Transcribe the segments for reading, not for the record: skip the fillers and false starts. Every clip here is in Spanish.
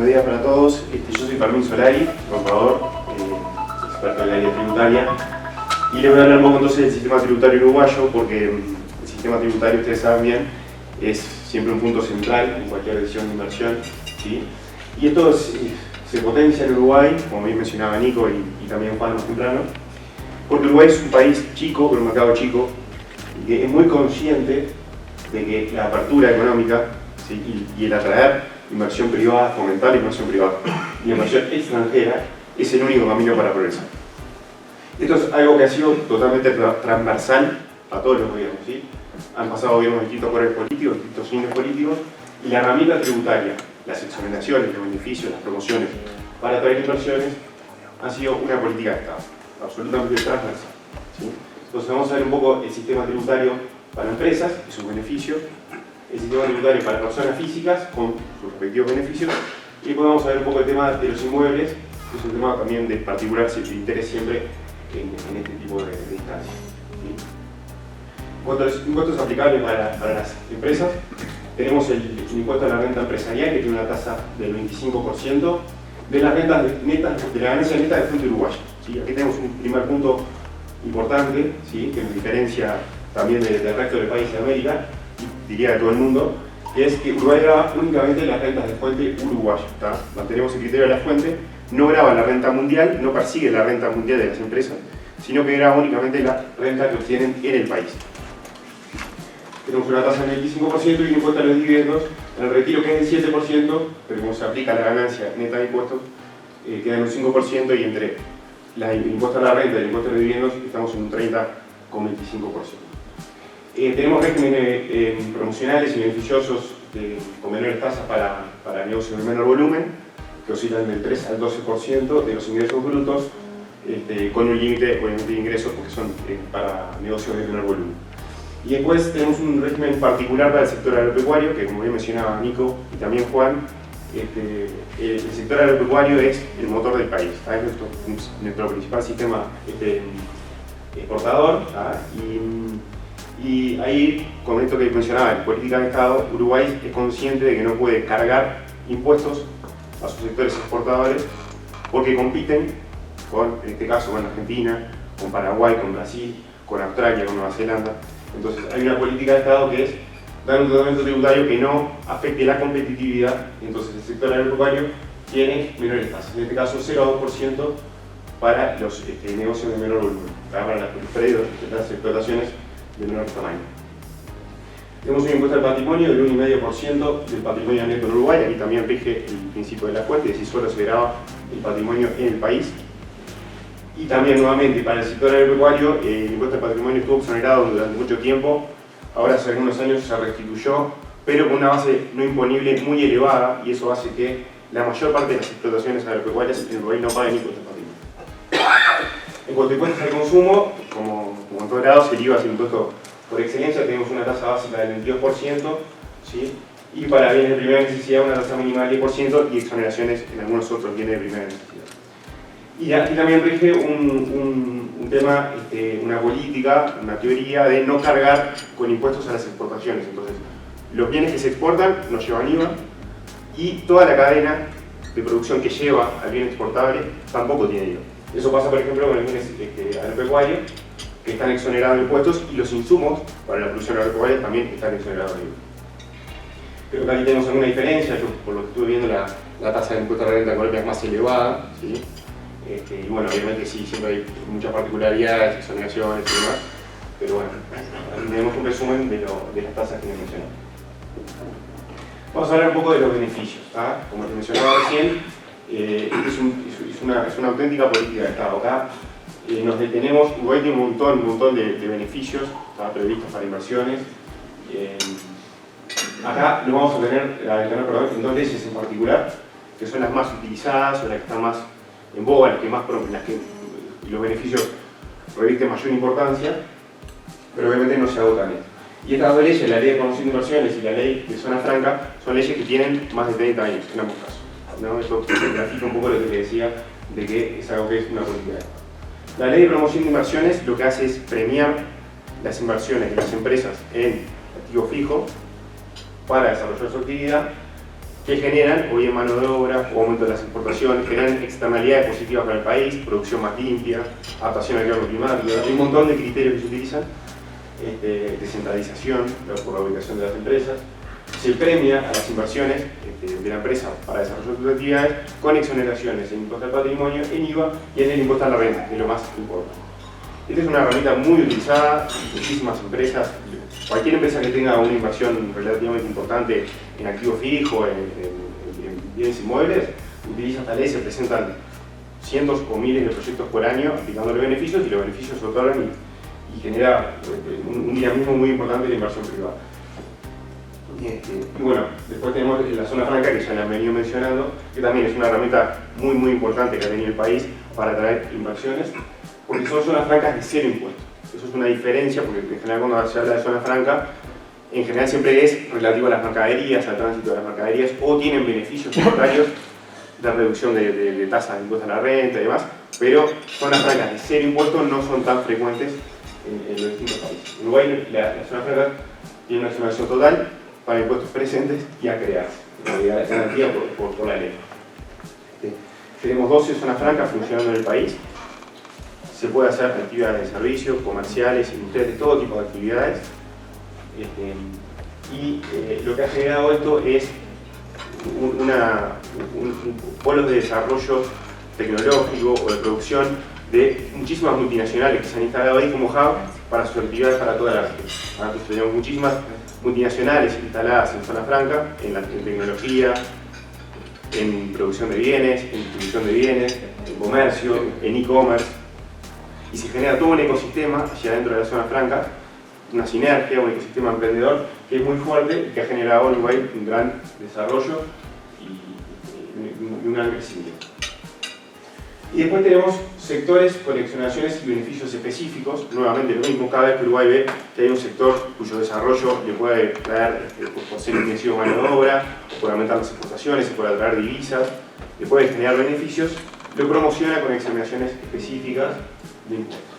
buenos días para todos. Yo soy Fermín Solari, contador, experto en el área tributaria, y les voy a hablar un poco entonces del sistema tributario uruguayo, porque el sistema tributario, ustedes saben bien, es siempre un punto central en cualquier decisión de inversión, ¿sí? Y esto se potencia en Uruguay, como bien mencionaba Nico y también Juan más temprano, porque Uruguay es un país chico, con un mercado chico, y que es muy consciente de que la apertura económica, ¿sí? y el atraer inversión privada, fomentar la inversión privada y la inversión extranjera es el único camino para progresar. Esto es algo que ha sido totalmente transversal a todos los gobiernos, ¿sí? Han pasado gobiernos de distintos colores políticos, distintos signos políticos, y la herramienta tributaria, las exoneraciones, los beneficios, las promociones para atraer inversiones han sido una política de Estado, absolutamente transversal, ¿sí? Entonces vamos a ver un poco el sistema tributario para empresas y sus beneficios, el sistema tributario para personas físicas con sus respectivos beneficios, y después vamos a ver un poco el tema de los inmuebles, que es un tema también de particular interés siempre en este tipo de instancias, ¿sí? En cuanto a los impuestos aplicables para las empresas, tenemos el impuesto a la renta empresarial, que tiene una tasa del 25% de las rentas netas, de la ganancia neta de fuente uruguaya, ¿sí? Aquí tenemos un primer punto importante, ¿sí? Que nos diferencia también del resto de países de América, diría de todo el mundo, que es que Uruguay graba únicamente las rentas de fuente uruguaya, ¿tá? Mantenemos el criterio de la fuente, no graba la renta mundial, no persigue la renta mundial de las empresas, sino que graba únicamente la renta que obtienen en el país. Tenemos una tasa del 25% y un impuesto a los dividendos, en el retiro que es del 7%, pero como se aplica la ganancia neta de impuestos, queda en un 5%, y entre el impuesto a la renta y el impuesto a los dividendos estamos en un 30,25%. Tenemos regímenes promocionales y beneficiosos con menores tasas para negocios de menor volumen, que oscilan del 3 al 12% de los ingresos brutos, con un límite obviamente de ingresos porque son para negocios de menor volumen. Y después tenemos un régimen particular para el sector agropecuario, que como bien mencionaba Nico y también Juan, el sector agropecuario es el motor del país, es nuestro principal sistema exportador, y ahí, con esto que mencionaba, en política de Estado, Uruguay es consciente de que no puede cargar impuestos a sus sectores exportadores porque compiten con, en este caso, con Argentina, con Paraguay, con Brasil, con Australia, con Nueva Zelanda. Entonces hay una política de Estado que es dar un tratamiento tributario que no afecte la competitividad. Entonces el sector agropecuario tiene menores tasas, en este caso 0,2% para los negocios de menor volumen, para las explotaciones de menor tamaño. Tenemos un impuesto al patrimonio del 1,5% del patrimonio neto en Uruguay. Aquí también rige el principio de la fuente, es decir, solo se graba el patrimonio en el país. Y también, nuevamente, para el sector agropecuario, el impuesto al patrimonio estuvo exonerado durante mucho tiempo. Ahora, hace algunos años se restituyó, pero con una base no imponible muy elevada, y eso hace que la mayor parte de las explotaciones agropecuarias en Uruguay no paguen impuestos al patrimonio. En cuanto a impuestos al consumo, como en todos lados, el IVA es el impuesto por excelencia. Tenemos una tasa básica del 22%, ¿sí? Y para bienes de primera necesidad una tasa mínima del 10% y exoneraciones en algunos otros bienes de primera necesidad. Y aquí también rige un tema, una política, una teoría de no cargar con impuestos a las exportaciones. Entonces, los bienes que se exportan no llevan IVA, y toda la cadena de producción que lleva al bien exportable tampoco tiene IVA. Eso pasa, por ejemplo, con los bienes agropecuarios, que están exonerados de impuestos, y los insumos para la producción agropecuaria también están exonerados de IVA. Creo que aquí tenemos alguna diferencia. Yo, por lo que estuve viendo, la tasa de impuesto a la renta en Colombia es más elevada, ¿sí? Y bueno, obviamente sí, siempre hay muchas particularidades, exoneraciones y demás, pero bueno, aquí tenemos un resumen de las tasas que les mencioné. Vamos a hablar un poco de los beneficios, ¿tá? Como les mencionaba recién, es una auténtica política de Estado. Acá nos detenemos. Uruguay tiene un montón de beneficios, ¿tá? Previstos para inversiones. Acá lo vamos a tener en dos leyes en particular, que son las más utilizadas o las que están más en boga, las que los beneficios revisten mayor importancia, pero obviamente no se agotan esto. Y estas dos leyes, la ley de promoción de inversiones y la ley de zona franca, son leyes que tienen más de 30 años en ambos casos, ¿no? Esto grafica un poco lo que te decía de que es algo que es una política. La ley de promoción de inversiones lo que hace es premiar las inversiones de las empresas en activo fijo para desarrollar su actividad, que generan o bien mano de obra o aumento de las exportaciones, generan externalidades positivas para el país, producción más limpia, adaptación al cambio climático, hay un montón de criterios que se utilizan, descentralización por la ubicación de las empresas, se premia a las inversiones de la empresa para desarrollar sus actividades con exoneraciones en impuesto al patrimonio, en IVA y en el impuesto a la renta, que es lo más importante. Esta es una herramienta muy utilizada en muchísimas empresas. Cualquier empresa que tenga una inversión relativamente importante en activo fijo, en bienes inmuebles, utiliza esta ley, se presentan cientos o miles de proyectos por año aplicándole beneficios y los beneficios se otorgan y genera un dinamismo muy importante de la inversión privada. Y bueno, después tenemos la zona franca que ya la han venido mencionando, que también es una herramienta muy importante que ha tenido el país para atraer inversiones, porque son zonas francas de cero impuestos. Eso es una diferencia, porque en general cuando se habla de zona franca, en general siempre es relativo a las mercaderías, al tránsito de las mercaderías, o tienen beneficios tributarios de reducción de tasas de impuestos a la renta y demás, pero zonas francas de cero impuestos no son tan frecuentes en los distintos países. En Uruguay la zona franca tiene una exoneración total para impuestos presentes y a crearse, garantía por la ley. Tenemos 12 zonas francas funcionando en el país. Se puede hacer actividades de servicios, comerciales, industriales, todo tipo de actividades. Lo que ha generado esto es polos de desarrollo tecnológico o de producción de muchísimas multinacionales que se han instalado ahí como hub para sus actividades para toda la región. Entonces tenemos muchísimas multinacionales instaladas en zona franca, en tecnología, en producción de bienes, en distribución de bienes, en comercio, en e-commerce, y se genera todo un ecosistema hacia adentro de la zona franca, una sinergia, un ecosistema emprendedor que es muy fuerte y que ha generado en Uruguay un gran desarrollo y un gran crecimiento. Y después tenemos sectores con exoneraciones y beneficios específicos. Nuevamente lo mismo, cada vez que Uruguay ve que hay un sector cuyo desarrollo le puede traer, por ser intensivo mano de obra, o por aumentar las exportaciones, o por atraer divisas, le puede generar beneficios, lo promociona con exoneraciones específicas de impuestos.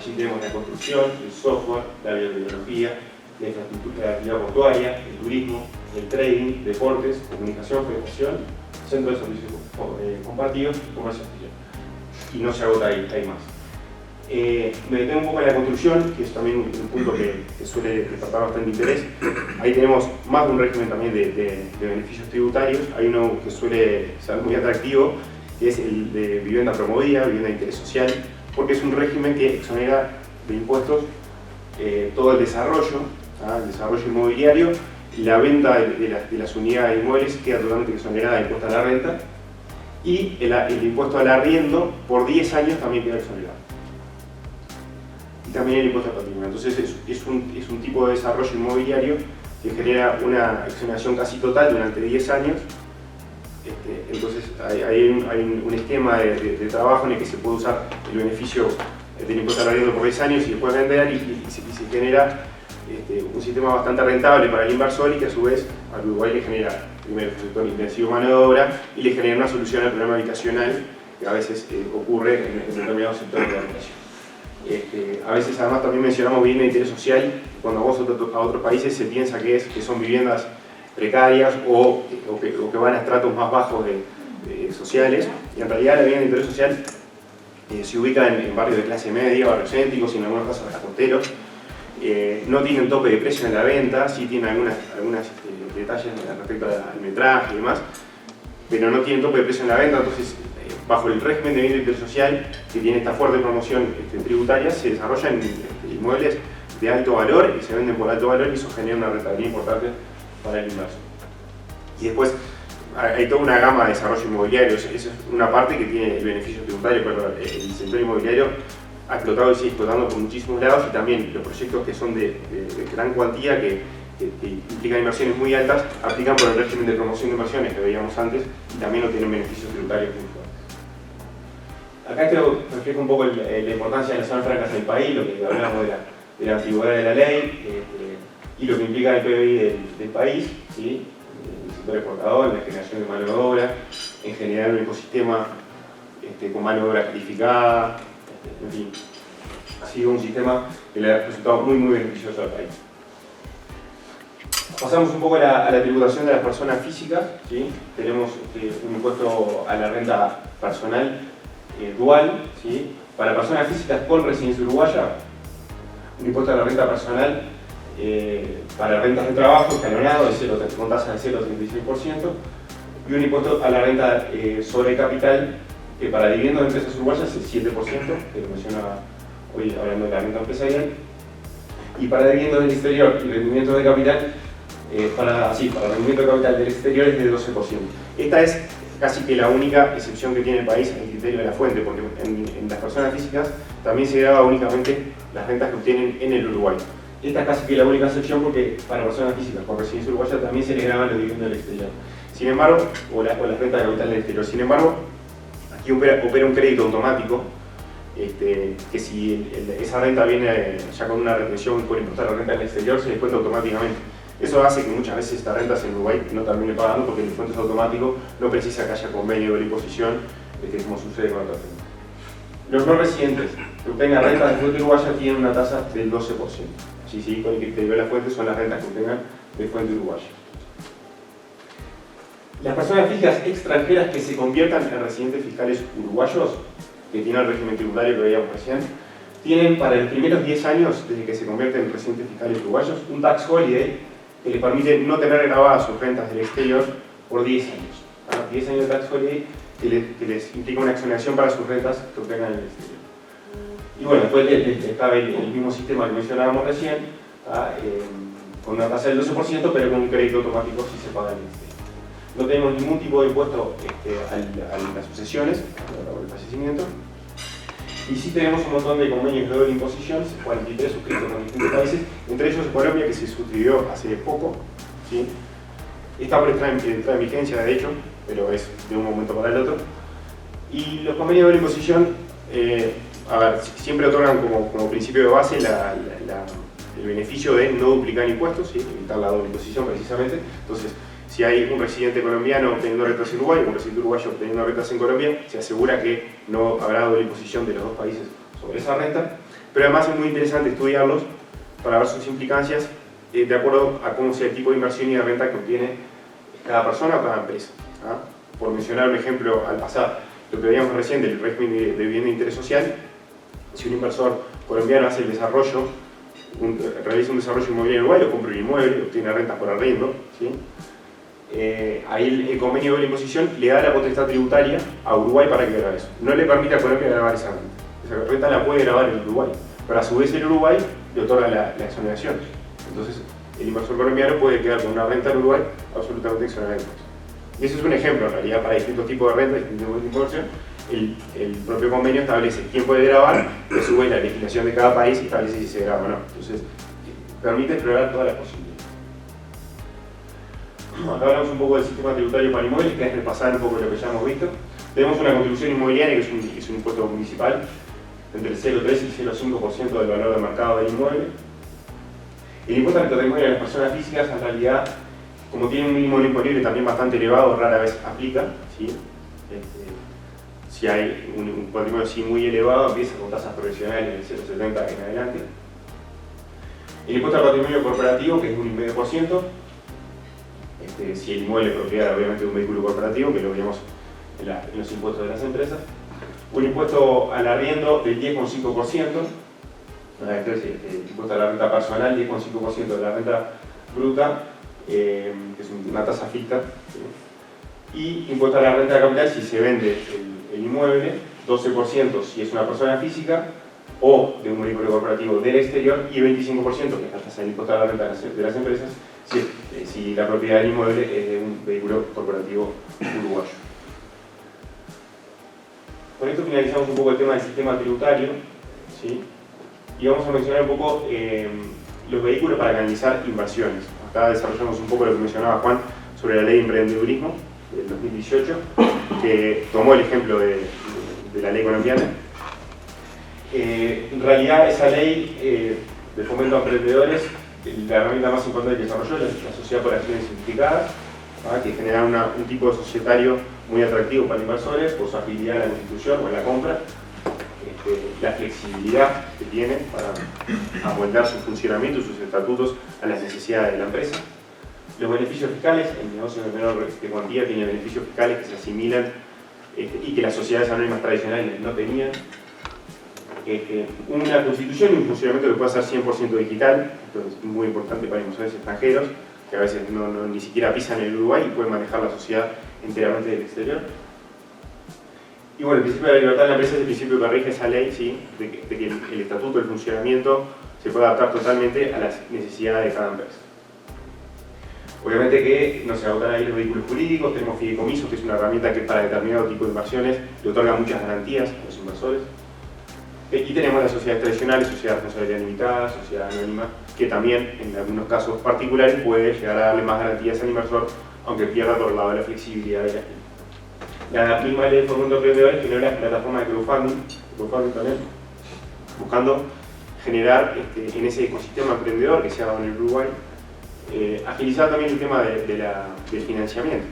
Allí tenemos la construcción, el software, la biotecnología, la infraestructura, la actividad portuaria, el turismo, el trading, deportes, comunicación, federación, centro de servicios compartidos y comercio exterior. Y no se agota ahí, hay más. Me detengo un poco en la construcción, que es también un punto que suele despertar bastante interés. Ahí tenemos más de un régimen también de beneficios tributarios. Hay uno que suele ser muy atractivo, que es el de vivienda promovida, vivienda de interés social, porque es un régimen que exonera de impuestos todo el desarrollo inmobiliario, y la venta de las unidades de inmuebles queda totalmente exonerada de impuesto a la renta, y el impuesto al arriendo por 10 años también queda exonerado. Y también el impuesto al patrimonio. Entonces es un tipo de desarrollo inmobiliario que genera una exoneración casi total durante 10 años. Entonces hay un esquema de trabajo en el que se puede usar el beneficio del impuesto al arriendo por 10 años y después vender y se genera un sistema bastante rentable para el inversor y que a su vez al Uruguay le genera primero un sector intensivo de mano de obra y le genera una solución al problema habitacional que a veces ocurre en determinados sectores de la habitación. A veces además también mencionamos vivienda de interés social. Cuando vamos a otros países se piensa que son viviendas precarias o que van a estratos más bajos sociales, y en realidad la vivienda de interés social se ubica en barrios de clase media, barrios céntricos y en algunos casos costeros. No tienen tope de precio en la venta, sí tienen algunos detalles respecto al metraje y demás, pero no tienen tope de precio en la venta. Entonces, bajo el régimen de vivienda de interés social, que tiene esta fuerte promoción tributaria, se desarrollan inmuebles de alto valor y se venden por alto valor, y eso genera una rentabilidad importante para el inversor. Y después hay toda una gama de desarrollo inmobiliario. Esa es una parte que tiene el beneficio tributario, pero el sector inmobiliario ha explotado y sigue explotando por muchísimos lados, y también los proyectos que son de gran cuantía, que implican inversiones muy altas, aplican por el régimen de promoción de inversiones que veíamos antes y también obtienen beneficios tributarios muy fuertes. Acá esto refleja un poco la importancia de las zonas francas en el país, lo que hablamos de la antigüedad de la ley y lo que implica el PBI del país, ¿sí? El sector exportador, en la generación de mano de obra, en generar un ecosistema con mano de obra calificada, en fin, ha sido un sistema que le ha resultado muy beneficioso al país. Pasamos un poco a la tributación de las personas físicas, ¿sí? Tenemos un impuesto a la renta personal dual, ¿sí? Para personas físicas con residencia uruguaya, un impuesto a la renta personal para rentas de trabajo escalonado con tasa de 0,36% y un impuesto a la renta sobre capital que para dividendos de empresas uruguayas es 7%, que lo mencionaba hoy hablando de la renta empresarial, y para dividendos del exterior y rendimiento de capital, para rendimiento de capital del exterior es de 12%. Esta es casi que la única excepción que tiene el país al criterio de la fuente, porque en las personas físicas también se grava únicamente las rentas que obtienen en el Uruguay. Esta es casi que la única excepción porque para personas físicas con residencia uruguaya también se le graban los dividendos del exterior. Sin embargo, o las rentas de capital del exterior. Sin embargo, aquí opera un crédito automático, que si esa renta viene ya con una retención por impuesto a la renta del exterior, se descuenta automáticamente. Eso hace que muchas veces estas rentas en Uruguay no termine pagando porque el descuento es automático, no precisa que haya convenio de doble imposición, como sucede con otras rentas. Los no residentes que obtengan rentas de fuente uruguaya tienen una tasa del 12%. Sí, con el criterio de la fuente son las rentas que obtengan de fuente uruguaya. Las personas físicas extranjeras que se conviertan en residentes fiscales uruguayos, que tienen el régimen tributario que veíamos recién, tienen para los primeros 10 años desde que se convierten en residentes fiscales uruguayos un tax holiday que les permite no tener grabadas sus rentas del exterior por 10 años. 10 años de tax holiday que les implica una exoneración para sus rentas que obtengan en el exterior. Y bueno, después está el mismo sistema que mencionábamos recién, con una tasa del 12%, pero con un crédito automático si se paga en el exterior. No tenemos ningún tipo de impuesto a las sucesiones, o el fallecimiento. Y sí tenemos un montón de convenios de doble imposición, 43 suscritos con distintos países, entre ellos Colombia, que se suscribió hace poco, ¿sí? Está por entrar en vigencia, de hecho, pero es de un momento para el otro. Y los convenios de doble imposición, siempre otorgan como principio de base el beneficio de no duplicar impuestos, ¿sí? Evitar la doble imposición precisamente. Entonces, si hay un residente colombiano obteniendo rentas en Uruguay o un residente uruguayo obteniendo rentas en Colombia, se asegura que no habrá doble imposición de los dos países sobre esa renta. Pero además es muy interesante estudiarlos para ver sus implicancias de acuerdo a cómo sea el tipo de inversión y de renta que obtiene cada persona o cada empresa. Por mencionar un ejemplo al pasar, lo que veíamos recién del régimen de vivienda de interés social, si un inversor colombiano hace el desarrollo, realiza un desarrollo inmobiliario en Uruguay o compra un inmueble, obtiene rentas por arriendo, ¿sí? Ahí el convenio de doble imposición le da la potestad tributaria a Uruguay para que grabe eso. No le permite a Colombia grabar esa renta. Esa renta la puede grabar en Uruguay, pero a su vez el Uruguay le otorga la exoneración. Entonces el inversor colombiano puede quedar con una renta en Uruguay absolutamente exonerada de impuestos. Y eso es un ejemplo, en realidad, para distintos tipos de renta, distintos tipos de inversión. El propio convenio establece quién puede grabar, y a su vez la legislación de cada país establece si se graba o no. Entonces permite explorar todas las posibilidades. Acá hablamos un poco del sistema tributario para inmuebles, que es repasar un poco lo que ya hemos visto. Tenemos una contribución inmobiliaria, que es un impuesto municipal, entre el 0,3 y el 0,5% del valor de mercado del inmueble. El impuesto al patrimonio de las personas físicas, en realidad, como tiene un mínimo imponible también bastante elevado, rara vez aplica, ¿sí? Si hay un patrimonio así muy elevado, empieza con tasas profesionales del 0,70 en adelante. El impuesto al patrimonio corporativo, que es un 1,5%. Si el inmueble es propiedad obviamente de un vehículo corporativo, que lo veíamos en los impuestos de las empresas. Un impuesto al arriendo del 10,5%, el impuesto a la renta personal, 10,5% de la renta bruta, que es una tasa fija, ¿sí? Y impuesto a la renta de capital si se vende el inmueble, 12% si es una persona física o de un vehículo corporativo del exterior, y 25%, que es la tasa del impuesto a la renta de las empresas, si la propiedad del inmueble es de un vehículo corporativo uruguayo. Con esto finalizamos un poco el tema del sistema tributario, ¿sí? Y vamos a mencionar un poco los vehículos para canalizar inversiones. Acá desarrollamos un poco lo que mencionaba Juan sobre la ley de emprendedurismo del 2018, que tomó el ejemplo de la ley colombiana. En realidad esa ley de fomento a emprendedores, la herramienta más importante que desarrolló es la sociedad por acciones simplificadas, que genera un tipo de societario muy atractivo para inversores por su agilidad en la constitución o en la compra, la flexibilidad que tiene para amoldar su funcionamiento y sus estatutos a las necesidades de la empresa, Los beneficios fiscales, el negocio de menor cuantía tiene beneficios fiscales que se asimilan y que las sociedades anónimas tradicionales no tenían. Una constitución y un funcionamiento que pueda ser 100% digital, esto es muy importante para inversores extranjeros, que a veces ni siquiera pisan en el Uruguay y pueden manejar la sociedad enteramente del exterior. Y bueno, el principio de la libertad de la empresa es el principio que rige esa ley, ¿sí? de que el estatuto, el funcionamiento, se puede adaptar totalmente a las necesidades de cada empresa. Obviamente que no se agotan ahí los vehículos jurídicos, tenemos fideicomisos, que es una herramienta que para determinado tipo de inversiones le otorga muchas garantías a los inversores. Y tenemos las sociedades tradicionales, sociedad de responsabilidad limitada, sociedad anónima, que también en algunos casos particulares puede llegar a darle más garantías al inversor, aunque pierda por el lado de la flexibilidad de la misma ley de fomento emprendedores generó las plataformas de crowdfunding también, buscando generar en ese ecosistema emprendedor que se ha dado en el Uruguay, agilizar también el tema del financiamiento,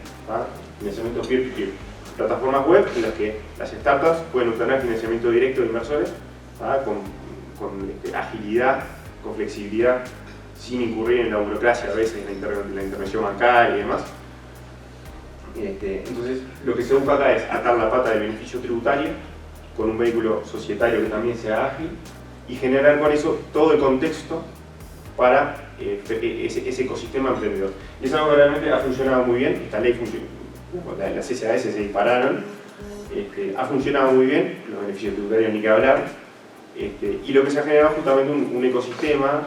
financiamiento peer-to-peer. Plataformas web en las que las startups pueden obtener financiamiento directo de inversores con agilidad, con flexibilidad, sin incurrir en la burocracia a veces, en la intervención bancaria y demás. Entonces, lo que se busca acá es atar la pata del beneficio tributario con un vehículo societario que también sea ágil y generar con eso todo el contexto para ese ecosistema emprendedor. Y es algo que realmente ha funcionado muy bien. Esta ley funciona, las SAS se dispararon, ha funcionado muy bien, los beneficios tributarios ni que hablar, y lo que se ha generado es justamente un ecosistema,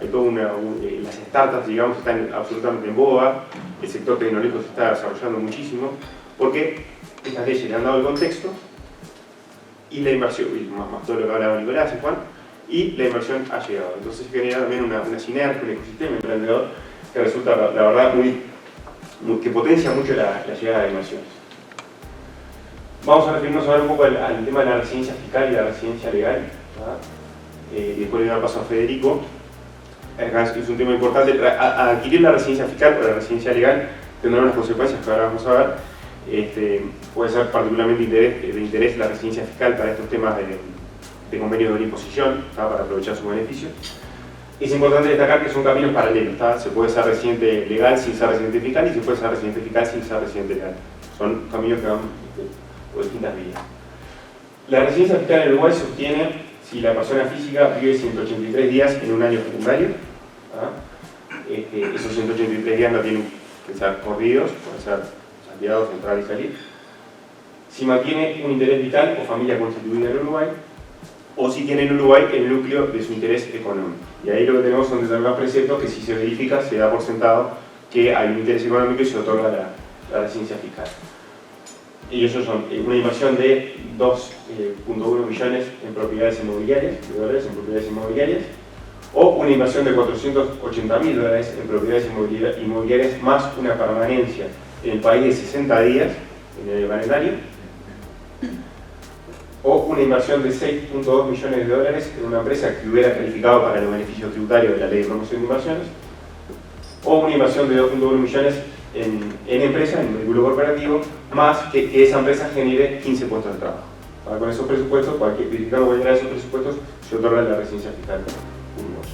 hay toda las startups, digamos, están absolutamente en boga, el sector tecnológico se está desarrollando muchísimo, porque estas leyes le han dado el contexto, y la inversión, y más todo lo que hablaba Nicolás y Juan, y la inversión ha llegado. Entonces se genera también una sinergia, un ecosistema emprendedor que resulta, la verdad, que potencia mucho la llegada de inversiones. Vamos a referirnos ahora un poco al tema de la residencia fiscal y la residencia legal, y después le doy paso a Federico. Acá es un tema importante. Adquirir la residencia fiscal o la residencia legal tendrá unas consecuencias que ahora vamos a ver. Puede ser particularmente de interés la residencia fiscal para estos temas de convenio de imposición, para aprovechar sus beneficios. Es importante destacar que son caminos paralelos, se puede ser residente legal sin ser residente fiscal y se puede ser residente fiscal sin ser residente legal. Son caminos que van por distintas vías. La residencia fiscal en Uruguay se obtiene si la persona física vive 183 días en un año calendario. Esos 183 días no tienen que ser corridos, pueden ser salteados, entrar y salir. Si mantiene un interés vital o familia constituida en Uruguay, o si tiene en Uruguay el núcleo de su interés económico. Y ahí lo que tenemos son determinados preceptos que si se verifica se da por sentado que hay un interés económico y se otorga la residencia fiscal. Y esos son una inversión de 2.1 millones en propiedades inmobiliarias, o una inversión de $480.000 en propiedades inmobiliarias más una permanencia en el país de 60 días en el calendario, o una inversión de $6.2 millones en una empresa que hubiera calificado para los beneficios tributarios de la Ley de Promoción de Inversiones, o una inversión de 2.1 millones en empresa, en un vehículo corporativo, más que esa empresa genere 15 puestos de trabajo. Con esos presupuestos, verificando cualquiera de esos presupuestos, se otorga la residencia fiscal uruguaya.